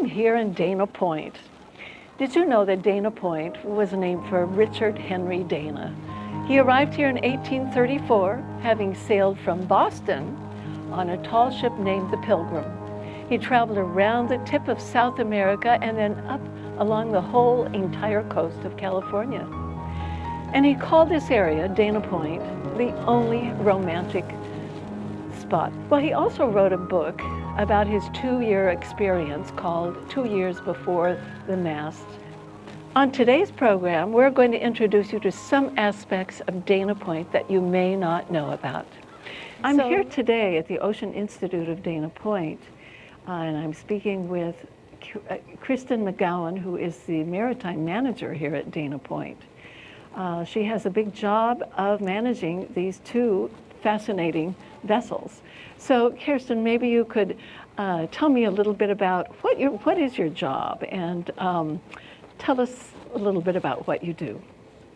I'm here in Dana Point. Did you know that Dana Point was named for Richard Henry Dana? He arrived here in 1834, having sailed from Boston on a tall ship named the Pilgrim. He traveled around the tip of South America and then up along the whole entire coast of California. And he called this area, Dana Point, the only romantic spot. Well, he also wrote a book about his 2-year experience called 2 Years Before the Mast. On today's program, we're going to introduce you to some aspects of Dana Point that you may not know about. I'm here today at the Ocean Institute of Dana Point, and I'm speaking with Kristen McGowan, who is the maritime manager here at Dana Point. She has a big job of managing these 2 fascinating vessels. So, Kirsten, maybe you could tell me a little bit about what is your job, and tell us a little bit about what you do.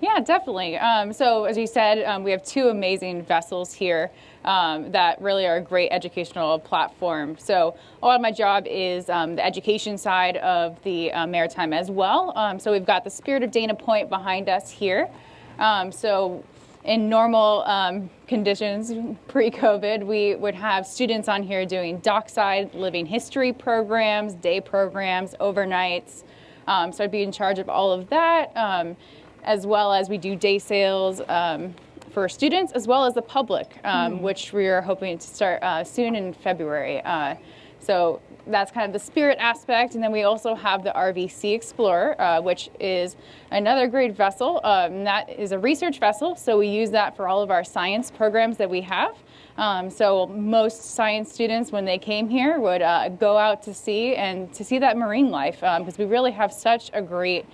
Yeah, definitely. So as you said, we have 2 amazing vessels here that really are a great educational platform. So a lot of my job is the education side of the maritime as well. So we've got the Spirit of Dana Point behind us here. So in normal conditions, pre-COVID, we would have students on here doing dockside living history programs, day programs, overnights. So I'd be in charge of all of that, as well as we do day sails for students as well as the public, which we are hoping to start soon in February. So that's kind of the spirit aspect. And then we also have the RV Sea Explorer, which is another great vessel. And that is a research vessel, so we use that for all of our science programs that we have. So most science students, when they came here, would go out to sea and to see that marine life, because we really have such a great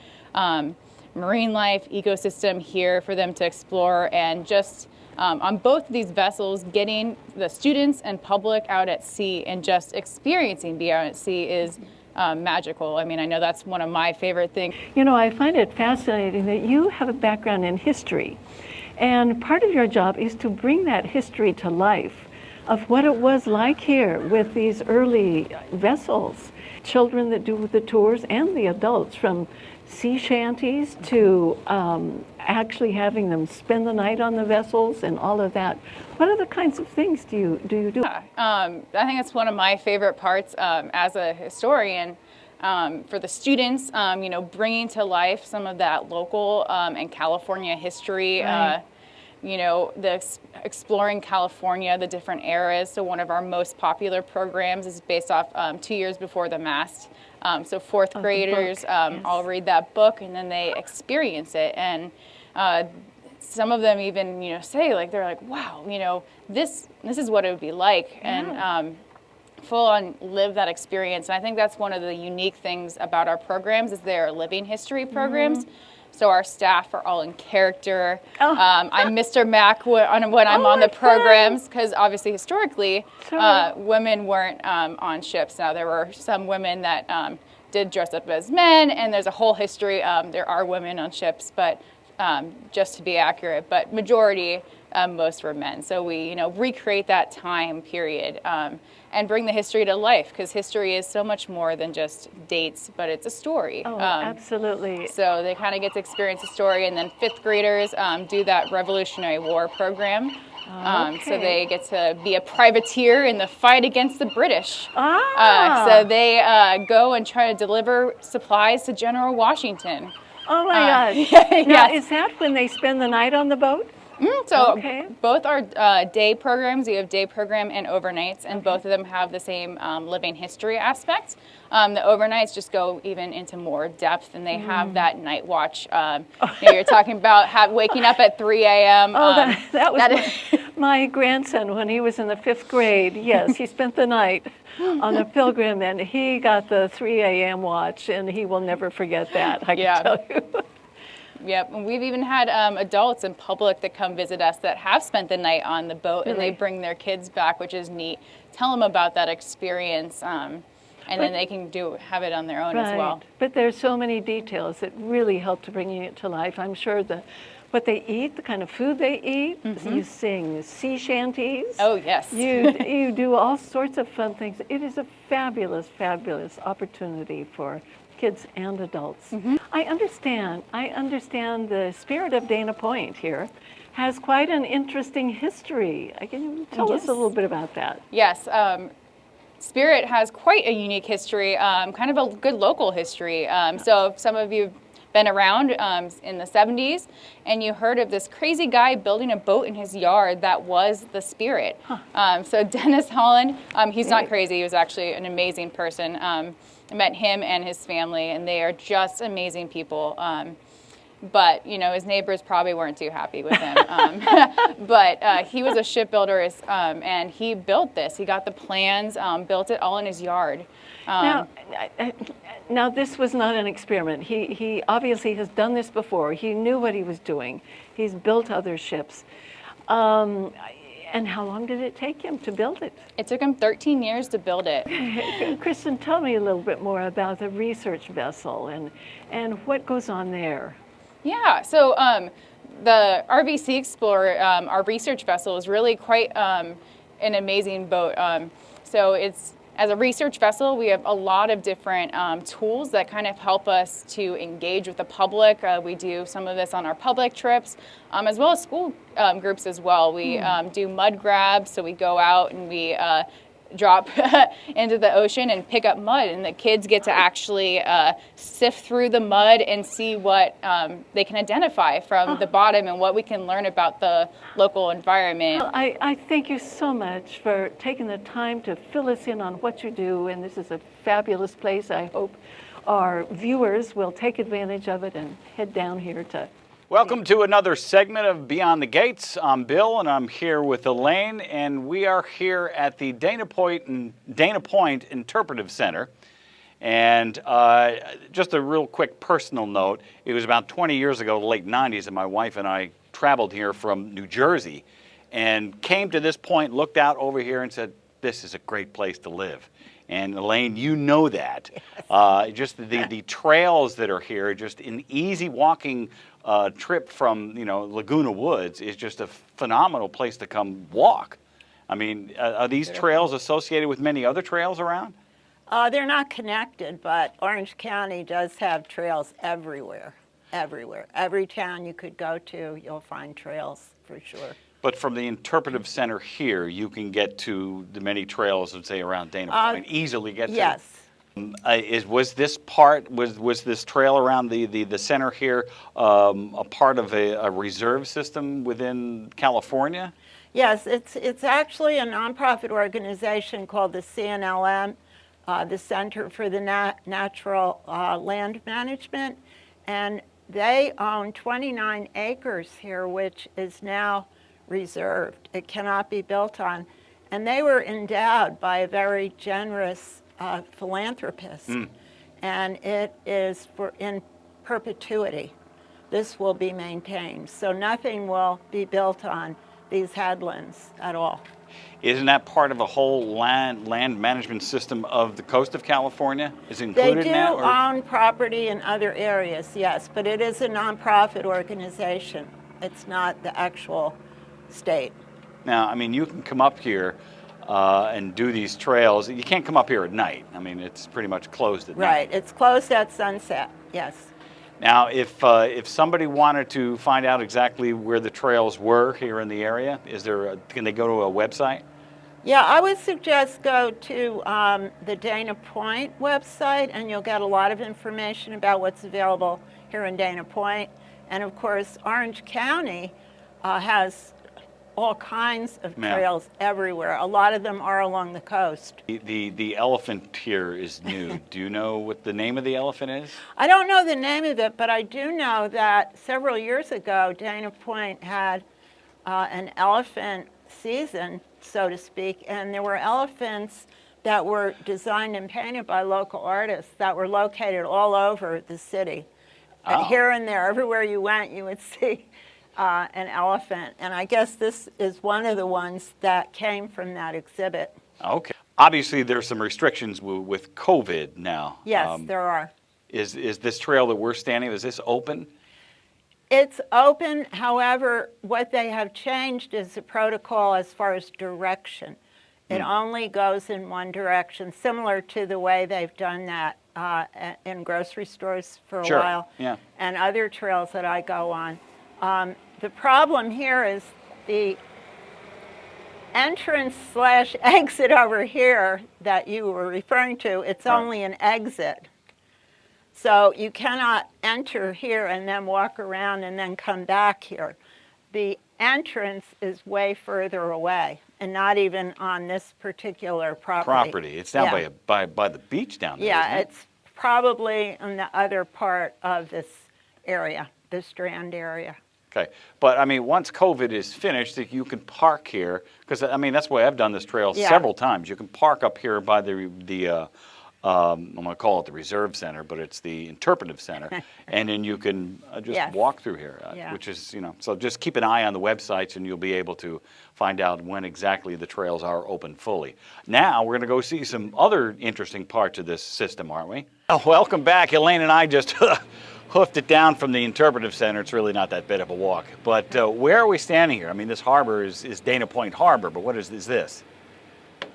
marine life ecosystem here for them to explore. And just on both of these vessels, getting the students and public out at sea and just experiencing being out at sea is magical. I mean, I know that's one of my favorite things. You know, I find it fascinating that you have a background in history. And part of your job is to bring that history to life of what it was like here with these early vessels. Children that do the tours and the adults, from sea shanties to actually having them spend the night on the vessels and all of that. What other kinds of things do you do? I think it's one of my favorite parts as a historian. For the students, you know, bringing to life some of that local and California history, Right. You know, exploring California, the different eras. So one of our most popular programs is based off 2 Years Before the Mast. So 4th graders yes. all read that book and then they experience it. And some of them even, you know, say, like, they're like, wow, you know, this is what it would be like. Yeah. And full on live that experience. And I think that's one of the unique things about our programs is they're living history programs. So our staff are all in character. Oh. I'm Mr. Mac when I'm on the programs, because obviously historically women weren't on ships. Now there were some women that did dress up as men, and there's a whole history. There are women on ships, but just to be accurate, but majority, most were men. So we, you know, recreate that time period and bring the history to life, because history is so much more than just dates, but it's a story. Oh, absolutely. So they kind of get to experience the story, and then 5th graders do that Revolutionary War program. So they get to be a privateer in the fight against the British. So they go and try to deliver supplies to General Washington. Oh my gosh. Now, Yes. is that when they spend the night on the boat? So Okay. both are day programs. You have day program and overnights, and both of them have the same living history aspect. The overnights just go even into more depth, and they have that night watch. You know, you're talking about waking up at 3 a.m. Oh, that was my grandson when he was in the 5th grade. Yes, he spent the night on the Pilgrim, and he got the 3 a.m. watch, and he will never forget that, I can tell you. Yep, and we've even had adults and public that come visit us that have spent the night on the boat, and they bring their kids back, which is neat. Tell them about that experience, and then they can have it on their own as well. But there's so many details that really help to bring it to life. I'm sure the what they eat, the kind of food they eat. You sing sea shanties. Oh, yes. You do all sorts of fun things. It is a fabulous, fabulous opportunity for kids and adults. I understand the spirit of Dana Point here has quite an interesting history. Can you tell us a little bit about that? Yes. Spirit has quite a unique history, kind of a good local history. So if some of you have been around in the 70s and you heard of this crazy guy building a boat in his yard that was the Spirit. So Dennis Holland, he's not crazy, he was actually an amazing person. I met him and his family, and they are just amazing people. But, you know, his neighbors probably weren't too happy with him. But he was a shipbuilder, and he built this. He got the plans, built it all in his yard. Now, this was not an experiment. He obviously has done this before. He knew what he was doing. He's built other ships. And how long did it take him to build it? It took him 13 years to build it. Kristen, tell me a little bit more about the research vessel and what goes on there. Yeah, so the RVC Explorer, our research vessel, is really quite an amazing boat. So it's, as a research vessel, we have a lot of different tools that kind of help us to engage with the public. We do some of this on our public trips, as well as school groups as well. We do mud grabs, so we go out and we drop into the ocean and pick up mud, and the kids get to actually sift through the mud and see what they can identify from the bottom and what we can learn about the local environment. Well, I thank you so much for taking the time to fill us in on what you do, and this is a fabulous place. I hope our viewers will take advantage of it and head down here to... Welcome to another segment of Beyond the Gates. I'm Bill, and I'm here with Elaine, and we are here at the Dana Point Interpretive Center. And just a real quick personal note, it was about 20 years ago, the late 90s, and my wife and I traveled here from New Jersey and came to this point, looked out over here and said, this is a great place to live. And Elaine, you know that. Yes. Just the trails that are here, just an easy walking trip from, Laguna Woods is just a phenomenal place to come walk. I mean, are these trails associated with many other trails around? They're not connected, but Orange County does have trails everywhere, everywhere. Every town you could go to, you'll find trails for sure. But from the interpretive center here, you can get to the many trails that say around Dana Point, easily get to. Yes. Was this trail around the center here a part of a reserve system within California? Yes, it's actually a nonprofit organization called the CNLM, the Center for the Natural Land Management, and they own 29 acres here, which is now reserved. It cannot be built on. And they were endowed by a very generous philanthropist. And it is in perpetuity. This will be maintained. So nothing will be built on these headlands at all. Isn't that part of a whole land management system of the coast of California? Is it included in that? They do own property in other areas, yes, but it is a nonprofit organization. It's not the actual state. Now, I mean, you can come up here and do these trails. You can't come up here at night. I mean, it's pretty much closed at night. Right, it's closed at sunset, yes. Now, if somebody wanted to find out exactly where the trails were here in the area, can they go to a website? Yeah, I would suggest go to the Dana Point website, and you'll get a lot of information about what's available here in Dana Point. And of course, Orange County has all kinds of trails everywhere. A lot of them are along the coast. The elephant here is new. Do you know what the name of the elephant is? I don't know the name of it, but I do know that several years ago, Dana Point had an elephant season, so to speak, and there were elephants that were designed and painted by local artists that were located all over the city. And here and there, everywhere you went, you would see an elephant. And I guess this is one of the ones that came from that exhibit. Okay. Obviously, there's some restrictions with COVID now. Yes, there are. Is this trail that we're standing, is this open? It's open, however, what they have changed is the protocol as far as direction. It only goes in one direction, similar to the way they've done that in grocery stores for a Sure, while, yeah. and other trails that I go on. The problem here is the entrance slash exit over here that you were referring to, it's Right. only an exit. So you cannot enter here and then walk around and then come back here. The entrance is way further away and not even on this particular property. It's down Yeah. by the beach down there. Yeah, isn't it? it's probably in the other part of this area, the Strand area. Okay, but I mean, once COVID is finished, that you can park here, because I mean, that's why I've done this trail Yeah. several times. You can park up here by I'm going to call it the Reserve Center, but it's the Interpretive Center, and then you can just Yes. walk through here, Yeah. which is, so just keep an eye on the websites, and you'll be able to find out when exactly the trails are open fully. Now, we're going to go see some other interesting parts of this system, aren't we? Oh, welcome back. Elaine and I just hoofed it down from the Interpretive Center. It's really not that bit of a walk. But where are we standing here? I mean, this harbor is Dana Point Harbor, but what is this?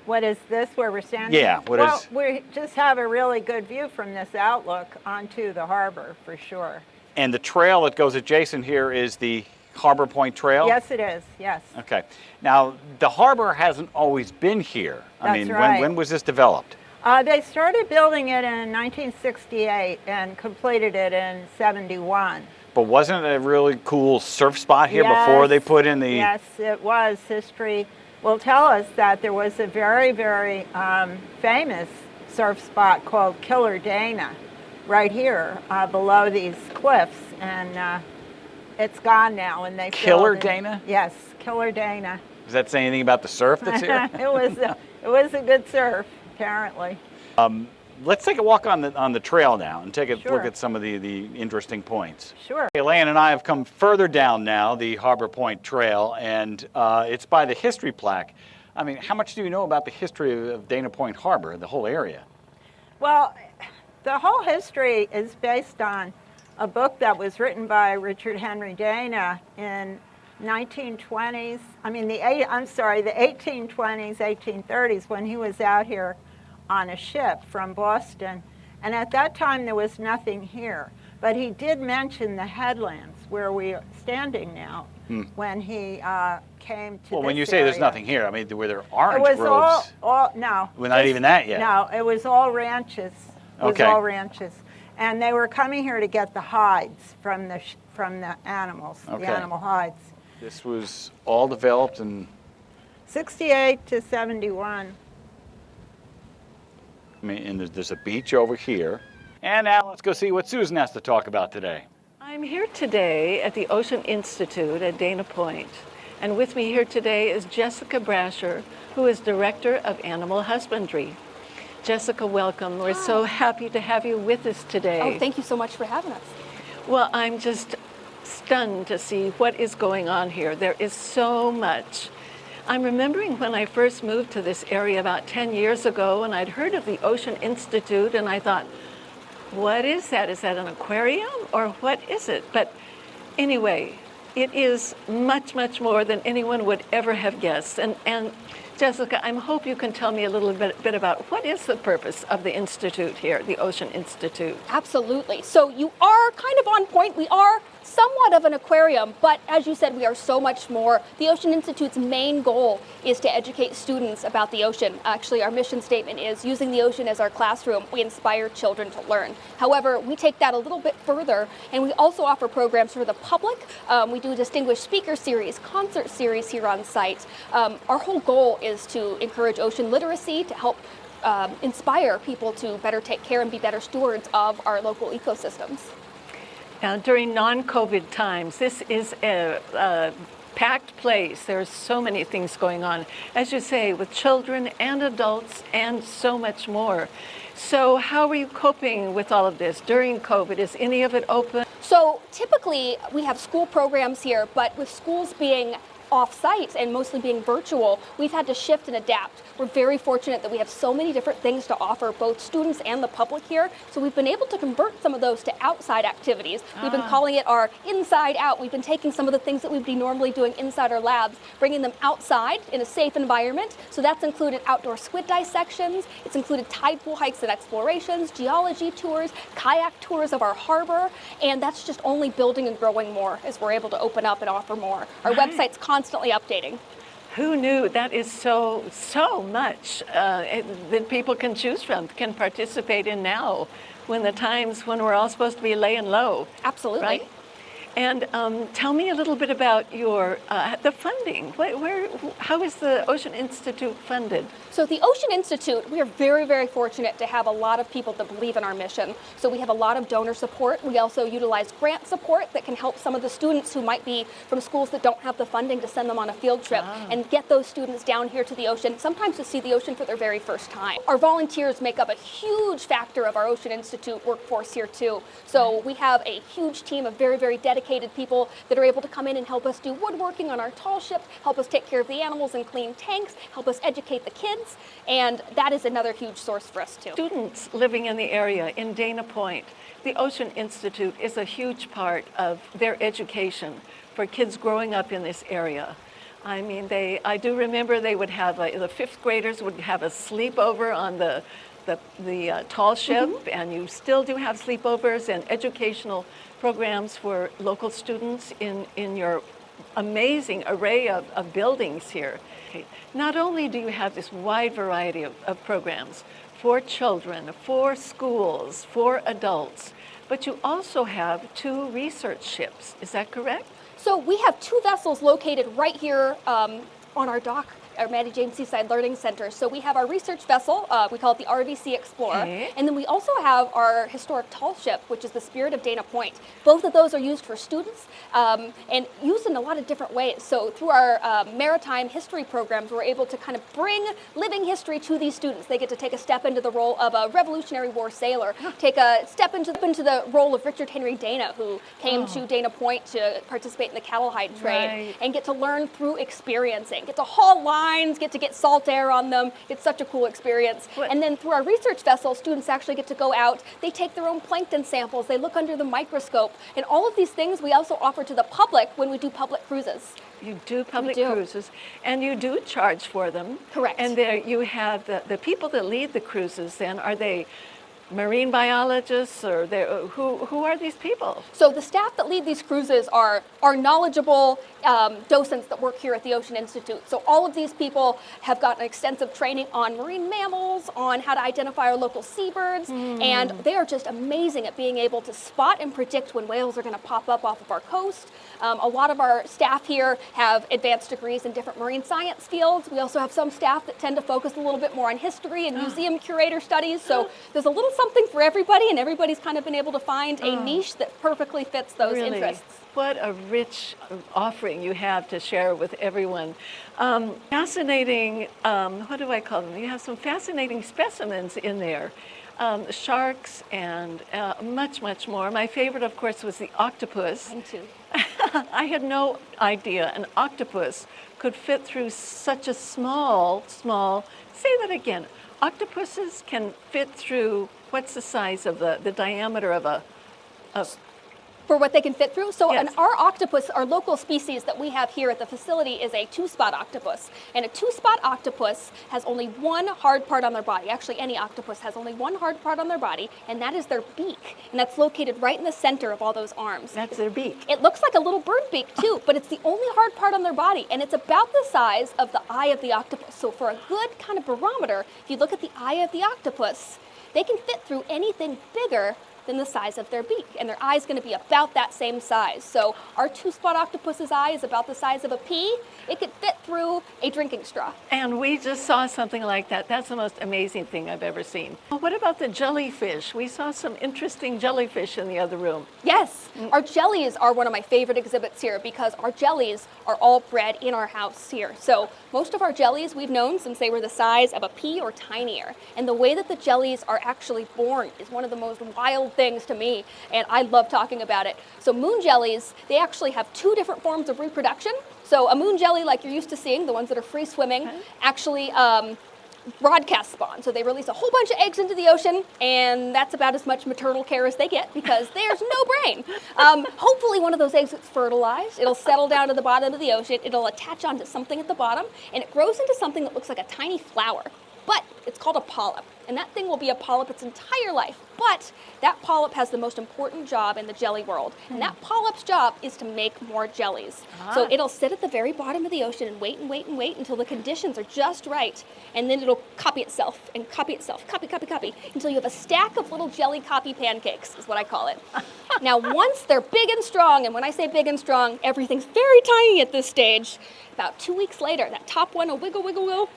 What is this where we're standing? Yeah, what well, is- we just have a really good view from this outlook onto the harbor for sure. And the trail that goes adjacent here is the Harbor Point Trail? Yes, it is, yes. Okay. Now, the harbor hasn't always been here. I That's mean, right. when was this developed? They started building it in 1968 and completed it in 71. But wasn't it a really cool surf spot here before they put in the... Yes, it was. History will tell us that there was a very, very famous surf spot called Killer Dana right here below these cliffs, and it's gone now. And they Killer filled in- Dana? Yes, Killer Dana. Does that say anything about the surf that's here? it was a good surf, apparently. Let's take a walk on the trail now and take a Sure. look at some of the interesting points. Sure. Elaine and I have come further down now, the Harbor Point Trail, and it's by the history plaque. I mean, how much do you know about the history of Dana Point Harbor, the whole area? Well, the whole history is based on a book that was written by Richard Henry Dana in 1920s. I mean, the 1820s, 1830s, when he was out here on a ship from Boston. And at that time, there was nothing here. But he did mention the headlands where we are standing now when he came to Well, when this you say there's area. nothing here, I mean, where there It orange was groves. all no. Well, not even that yet. No, it was all ranches. It was Okay. all ranches. And they were coming here to get the hides from the animals, Okay. the animal hides. This was all developed in, 68 to 71. I mean, and there's a beach over here. And now let's go see what Susan has to talk about today. I'm here today at the Ocean Institute at Dana Point, and with me here today is Jessica Brasher, who is Director of Animal Husbandry. Jessica, welcome. We're so happy to have you with us today. Oh, thank you so much for having us. Well, I'm just stunned to see what is going on here. There is so much. I'm remembering when I first moved to this area about 10 years ago, and I'd heard of the Ocean Institute, and I thought, what is that? Is that an aquarium, or what is it? But anyway, it is much, much more than anyone would ever have guessed. And Jessica, I hope you can tell me a little bit about what is the purpose of the Institute here, the Ocean Institute. Absolutely. So you are kind of on point. We are somewhat of an aquarium, but as you said, we are so much more. The Ocean Institute's main goal is to educate students about the ocean. Actually, our mission statement is using the ocean as our classroom. We inspire children to learn. However, we take that a little bit further, and we also offer programs for the public. We do distinguished speaker series, concert series here on site. Our whole goal is to encourage ocean literacy, to help inspire people to better take care and be better stewards of our local ecosystems. Now, during non-COVID times, this is a packed place. There's so many things going on, as you say, with children and adults and so much more. So how are you coping with all of this during COVID? Is any of it open? So typically we have school programs here, but with schools being off-site and mostly being virtual, we've had to shift and adapt. We're very fortunate that we have so many different things to offer both students and the public here. So we've been able to convert some of those to outside activities. We've been calling it our inside out. We've been taking some of the things that we'd be normally doing inside our labs, bringing them outside in a safe environment. So that's included outdoor squid dissections. It's included tide pool hikes and explorations, geology tours, kayak tours of our harbor. And that's just only building and growing more as we're able to open up and offer more. Our website's constantly updating. Who knew? That is so much that people can choose from, can participate in now, when the times when we're all supposed to be laying low. Absolutely. Right? And tell me a little bit about your the funding. How is the Ocean Institute funded? So the Ocean Institute, we are very, very fortunate to have a lot of people that believe in our mission. So we have a lot of donor support. We also utilize grant support that can help some of the students who might be from schools that don't have the funding to send them on a field trip and get those students down here to the ocean, sometimes to see the ocean for their very first time. Our volunteers make up a huge factor of our Ocean Institute workforce here too. So we have a huge team of very, very dedicated people that are able to come in and help us do woodworking on our tall ships, help us take care of the animals and clean tanks, help us educate the kids. And that is another huge source for us too. Students living in the area in Dana Point, the Ocean Institute is a huge part of their education for kids growing up in this area. I mean, I do remember they would have, the fifth graders would have a sleepover on the tall ship, and you still do have sleepovers and educational programs for local students in your amazing array of buildings here. Okay. Not only do you have this wide variety of programs for children, for schools, for adults, but you also have 2 research ships. Is that correct? So we have 2 vessels located right here on our dock, our Maddie James Seaside Learning Center. So we have our research vessel, we call it the RVC Explorer, and then we also have our historic tall ship, which is the Spirit of Dana Point. Both of those are used for students and used in a lot of different ways. So through our maritime history programs, we're able to kind of bring living history to these students. They get to take a step into the role of a Revolutionary War sailor, take a step into the role of Richard Henry Dana, who came to Dana Point to participate in the cattle hide trade, and get to learn through experiencing, get to haul lines, get to get salt air on them. It's such a cool experience. And then through our research vessel, students actually get to go out. They take their own plankton samples. They look under the microscope. And all of these things we also offer to the public when we do public cruises. You do public cruises, and you do charge for them. Correct. And there you have the people that lead the cruises. Then are they marine biologists, or who are these people? So the staff that lead these cruises are knowledgeable docents that work here at the Ocean Institute. So all of these people have gotten extensive training on marine mammals, on how to identify our local seabirds, and they are just amazing at being able to spot and predict when whales are going to pop up off of our coast. A lot of our staff here have advanced degrees in different marine science fields. We also have some staff that tend to focus a little bit more on history and museum curator studies. So there's a little something for everybody, and everybody's kind of been able to find a niche that perfectly fits those interests. What a rich offering you have to share with everyone. Fascinating, what do I call them? You have some fascinating specimens in there. Sharks and much, much more. My favorite, of course, was the octopus. Mine too. I had no idea an octopus could fit through such a small, say that again. Octopuses can fit through, what's the size of the diameter of a For what they can fit through. So Yes. our octopus, our local species that we have here at the facility is a 2-spot octopus. And a 2-spot octopus has only one hard part on their body. Actually, any octopus has only one hard part on their body, and that is their beak. And that's located right in the center of all those arms. That's their beak. It looks like a little bird beak too, but it's the only hard part on their body, and it's about the size of the eye of the octopus. So for a good kind of barometer, if you look at the eye of the octopus, they can fit through anything bigger than the size of their beak, and their eye is going to be about that same size. So our 2-spot octopus's eye is about the size of a pea. It could fit through a drinking straw. And we just saw something like that. That's the most amazing thing I've ever seen. What about the jellyfish? We saw some interesting jellyfish in the other room. Yes, our jellies are one of my favorite exhibits here because our jellies are all bred in our house here. So most of our jellies we've known since they were the size of a pea or tinier. And the way that the jellies are actually born is one of the most wild things to me, and I love talking about it. So moon jellies, they actually have 2 different forms of reproduction. So a moon jelly, like you're used to seeing, the ones that are free swimming, actually broadcast spawn. So they release a whole bunch of eggs into the ocean, and that's about as much maternal care as they get because there's no brain. Hopefully one of those eggs gets fertilized. It'll settle down to the bottom of the ocean. It'll attach onto something at the bottom, and it grows into something that looks like a tiny flower. But it's called a polyp, and that thing will be a polyp its entire life. But that polyp has the most important job in the jelly world, and that polyp's job is to make more jellies. So it'll sit at the very bottom of the ocean and wait and wait and wait until the conditions are just right, and then it'll copy itself and copy itself, copy, until you have a stack of little jelly copy pancakes, is what I call it. Now, once they're big and strong, and when I say big and strong, everything's very tiny at this stage, about 2 weeks later, that top one will wiggle, wiggle, wiggle,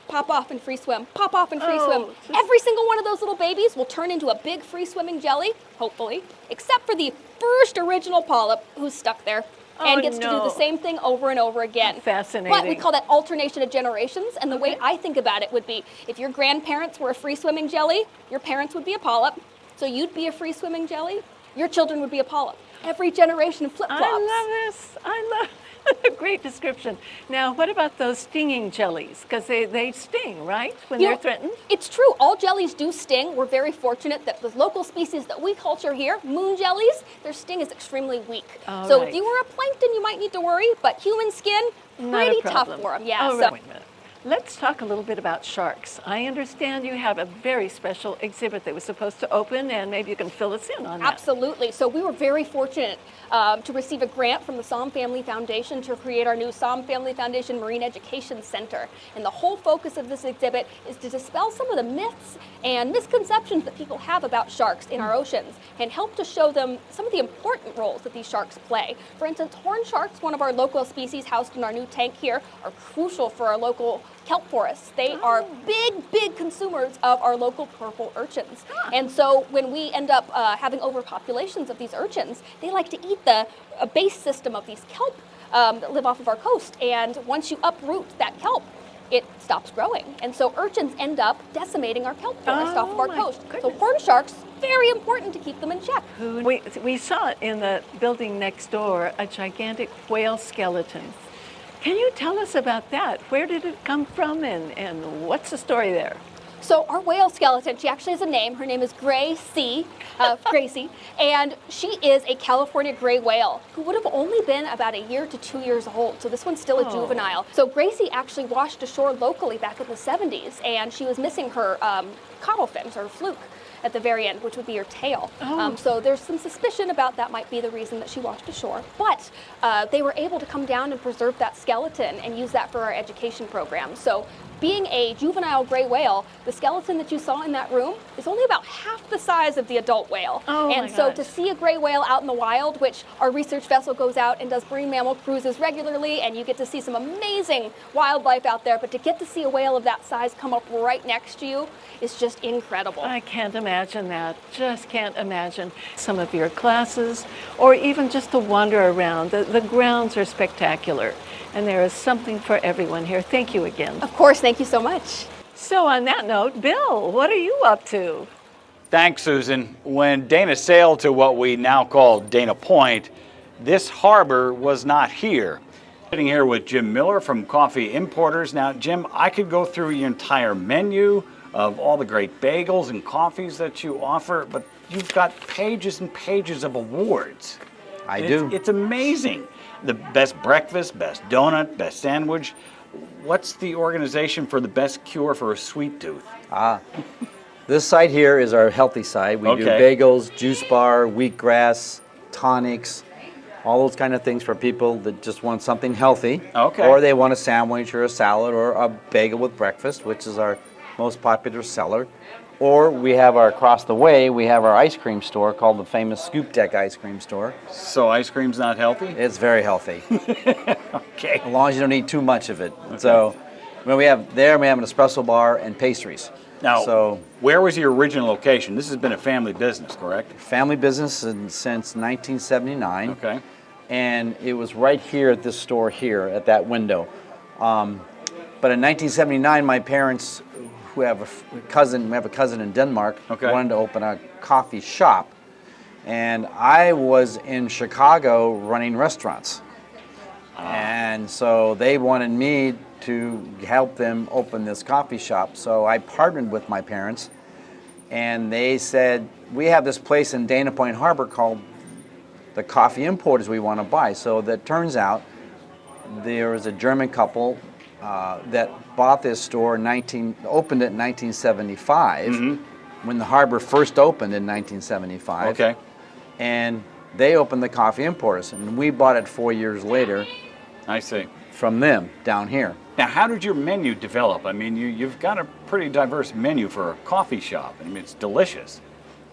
pop off and free swim, pop off and free swim. Every single one of those little babies will turn into a big free swimming jelly, hopefully, except for the first original polyp who's stuck there and gets to do the same thing over and over again. Fascinating. But we call that alternation of generations, and the way I think about it would be, if your grandparents were a free swimming jelly, your parents would be a polyp, so you'd be a free swimming jelly, your children would be a polyp. Every generation flip-flops. I love this. I love great description. Now, what about those stinging jellies? Because they sting, right, when they're threatened? It's true. All jellies do sting. We're very fortunate that the local species that we culture here, moon jellies, their sting is extremely weak. So if you were a plankton, you might need to worry, but human skin, pretty tough for them. Yeah. Wait a minute. Let's talk a little bit about sharks. I understand you have a very special exhibit that was supposed to open, and maybe you can fill us in on that. Absolutely. So we were very fortunate to receive a grant from the Somm Family Foundation to create our new Somm Family Foundation Marine Education Center. And the whole focus of this exhibit is to dispel some of the myths and misconceptions that people have about sharks in our oceans and help to show them some of the important roles that these sharks play. For instance, horned sharks, one of our local species housed in our new tank here, are crucial for our local kelp forests. They are big consumers of our local purple urchins. And so when we end up having overpopulations of these urchins, they like to eat the base system of these kelp that live off of our coast. And once you uproot that kelp, it stops growing. And so urchins end up decimating our kelp forest off of our coast. So horned sharks, very important to keep them in check. We saw it in the building next door, a gigantic whale skeleton. Can you tell us about that? Where did it come from, and what's the story there? So our whale skeleton, she actually has a name. Her name is Gracie, and she is a California gray whale who would have only been about 1 year to 2 years old. So this one's still a juvenile. So Gracie actually washed ashore locally back in the 70s, and she was missing her caudal fins, or fluke, at the very end, which would be her tail. So there's some suspicion about that might be the reason that she washed ashore. But they were able to come down and preserve that skeleton and use that for our education program. So being a juvenile gray whale, the skeleton that you saw in that room is only about half the size of the adult whale. And so to see a gray whale out in the wild, which our research vessel goes out and does marine mammal cruises regularly, and you get to see some amazing wildlife out there, but to get to see a whale of that size come up right next to you is just incredible. I can't imagine that. Just can't imagine. Some of your classes, or even just to wander around, the grounds are spectacular. And there is something for everyone here. Thank you again. Of course, thank you so much. So on that note, Bill, what are you up to? Thanks, Susan. When Dana sailed to what we now call Dana Point, this harbor was not here. Sitting here with Jim Miller from Coffee Importers. Now, Jim, I could go through your entire menu of all the great bagels and coffees that you offer, but you've got pages and pages of awards. I do. It's amazing. The best breakfast, best donut, best sandwich. What's the organization for the best cure for a sweet tooth? This side here is our healthy side. We do bagels, juice bar, wheatgrass, tonics, all those kind of things for people that just want something healthy. Okay. Or they want a sandwich or a salad or a bagel with breakfast, which is our most popular seller. Or we have across the way, we have our ice cream store called the famous Scoop Deck Ice Cream Store. So ice cream's not healthy? It's very healthy. Okay. As long as you don't eat too much of it. Okay. So when we have an espresso bar and pastries. Now, where was your original location? This has been a family business, correct? Family business since 1979. Okay. And it was right here at this store here, at that window. But in 1979, my parents, we have a cousin in Denmark, wanted to open a coffee shop. And I was in Chicago running restaurants. And so they wanted me to help them open this coffee shop. So I partnered with my parents, and they said, we have this place in Dana Point Harbor called the Coffee Importers we want to buy. So that turns out there was a German couple that bought this store opened it in 1975, when the harbor first opened in 1975. Okay. And they opened the Coffee Importers, and we bought it 4 years later I see. from them down here. Now, how did your menu develop? I mean, you've got a pretty diverse menu for a coffee shop. I mean, it's delicious.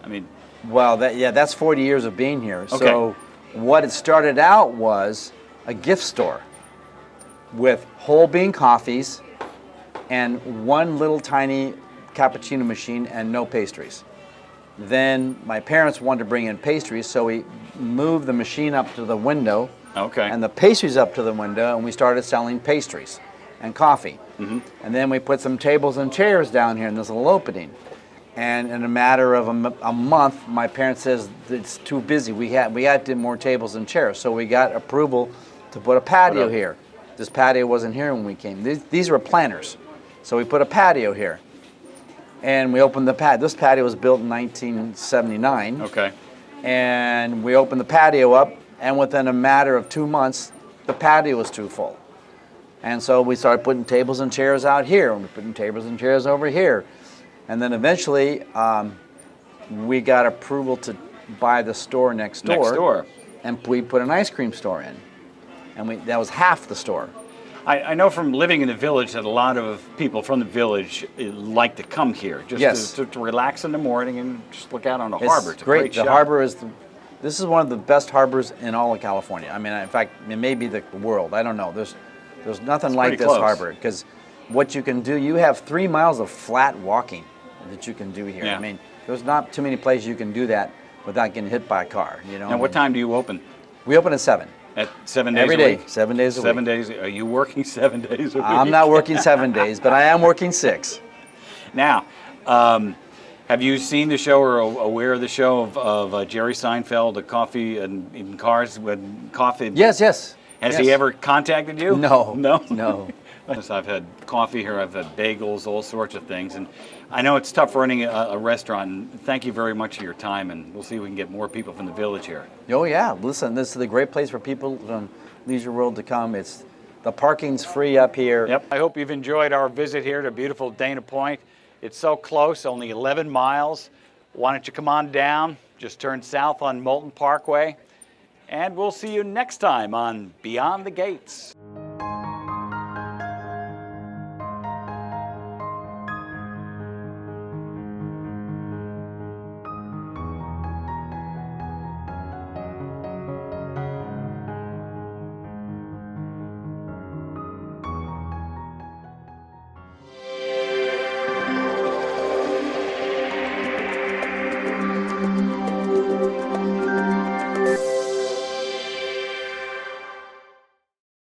I mean, Well, that's 40 years of being here. Okay. So what it started out was a gift store with whole bean coffees and one little tiny cappuccino machine and no pastries. Then my parents wanted to bring in pastries, so we moved the machine up to the window okay. and the pastries up to the window, and we started selling pastries and coffee. And then we put some tables and chairs down here in this little opening. And in a matter of a month, my parents says it's too busy. We had to do more tables and chairs, so we got approval to put a patio here. This patio wasn't here when we came. These were planters, so we put a patio here. And we opened the patio. This patio was built in 1979. Okay. And we opened the patio up, and within a matter of 2 months, the patio was too full. And so we started putting tables and chairs out here, and we're putting tables and chairs over here. And then eventually, we got approval to buy the store next door. Next door. And we put an ice cream store in. And that was half the store. I know from living in the village that a lot of people from the village like to come here just Yes. to relax in the morning and just look out on the It's harbor. It's a great. great The shop. harbor this is one of the best harbors in all of California. I mean, in fact, it may be the world. I don't know. There's nothing like pretty this close. harbor, because what you can do, you have 3 miles of flat walking that you can do here. Yeah. I mean, there's not too many places you can do that without getting hit by a car. You know. Now, what time do you open? We open at 7. At 7 days Every a day, week? 7 days a 7 week. days. Are you working 7 days a week? I'm not working 7 days, but I am working 6. Now, have you seen the show or aware of the show of Jerry Seinfeld, the Coffee and in Cars with Coffee? Yes. Has yes. he ever contacted you? No. No? No. Yes, I've had coffee here, I've had bagels, all sorts of things. And I know it's tough running a restaurant. And thank you very much for your time, and we'll see if we can get more people from the village here. Oh yeah, listen, this is a great place for people from Leisure World to come. The parking's free up here. Yep. I hope you've enjoyed our visit here to beautiful Dana Point. It's so close, only 11 miles. Why don't you come on down, just turn south on Moulton Parkway, and we'll see you next time on Beyond the Gates.